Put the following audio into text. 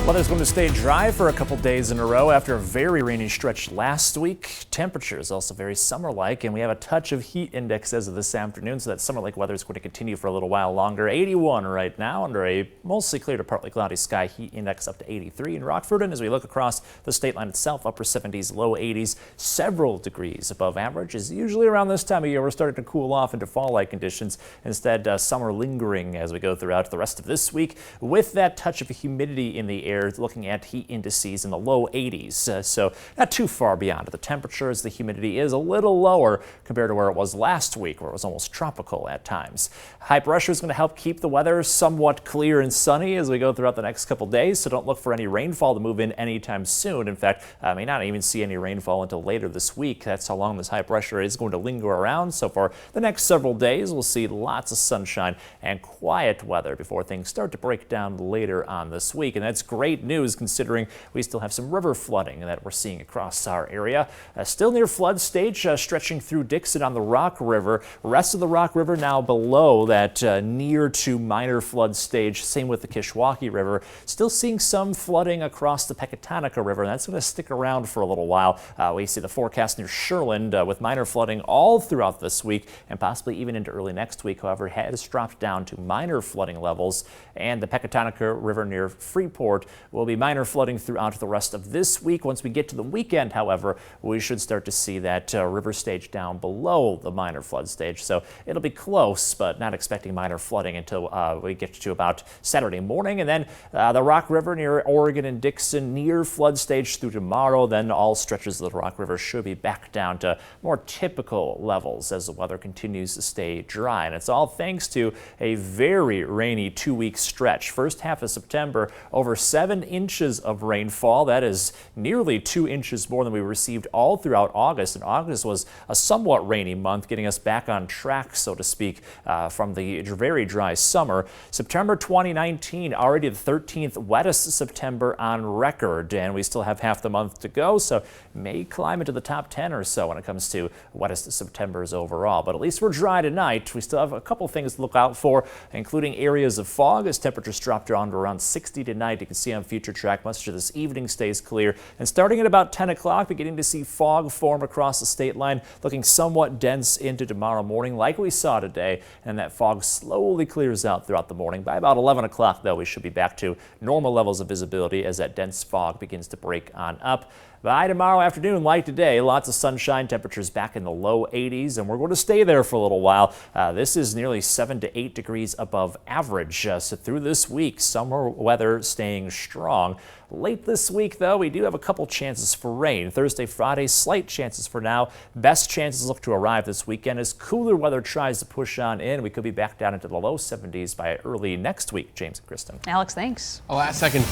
Weather's going to stay dry for a couple days in a row after a very rainy stretch last week. Temperatures also very summer-like, and we have a touch of heat index as of this afternoon, so that summer-like weather is going to continue for a little while longer. 81 right now under a mostly clear to partly cloudy sky. Heat index up to 83 in Rockford, and as we look across the state line itself, upper 70s, low 80s, several degrees above average. Is usually around this time of year we're starting to cool off into fall-like conditions. Instead, summer lingering as we go throughout the rest of this week with that touch of humidity in the air. Looking at heat indices in the low 80s, so not too far beyond the temperatures. The humidity is a little lower compared to where it was last week, where it was almost tropical at times. High pressure is going to help keep the weather somewhat clear and sunny as we go throughout the next couple days, so don't look for any rainfall to move in anytime soon. In fact, I may not even see any rainfall until later this week. That's how long this high pressure is going to linger around. So for the next several days, we'll see lots of sunshine and quiet weather before things start to break down later on this week, and that's great news considering we still have some river flooding that we're seeing across our area. Still near flood stage, stretching through Dixon on the Rock River. Rest of the Rock River now below that near to minor flood stage. Same with the Kishwaukee River. Still seeing some flooding across the Pecatonica River, and that's going to stick around for a little while. We see the forecast near Sherland with minor flooding all throughout this week and possibly even into early next week. However, it has dropped down to minor flooding levels, and the Pecatonica River near Freeport will be minor flooding throughout the rest of this week. Once we get to the weekend, however, we should start to see that river stage down below the minor flood stage. So it'll be close, but not expecting minor flooding until we get to about Saturday morning. And then the Rock River near Oregon and Dixon near flood stage through tomorrow. Then all stretches of the Rock River should be back down to more typical levels as the weather continues to stay dry. And it's all thanks to a very rainy 2-week stretch. First half of September, over 7 inches of rainfall. That is nearly 2 inches more than we received all throughout August. And August was a somewhat rainy month, getting us back on track, so to speak, from the very dry summer. September 2019, already the 13th wettest September on record, and we still have half the month to go, so may climb into the top 10 or so when it comes to wettest Septembers overall. But at least we're dry tonight. We still have a couple things to look out for, including areas of fog as temperatures drop down to around 60 tonight. You can see on future track much of this evening stays clear, and starting at about 10 o'clock beginning to see fog form across the state line, looking somewhat dense into tomorrow morning like we saw today, and that fog slowly clears out throughout the morning. By about 11 o'clock though, we should be back to normal levels of visibility as that dense fog begins to break on up. By tomorrow afternoon, like today, lots of sunshine, temperatures back in the low 80s, and we're going to stay there for a little while. This is nearly 7 to 8 degrees above average. So through this week, summer weather staying strong. Late this week, though, we do have a couple chances for rain. Thursday, Friday, slight chances for now. Best chances look to arrive this weekend as cooler weather tries to push on in. We could be back down into the low 70s by early next week. James and Kristen. Alex, thanks. A last second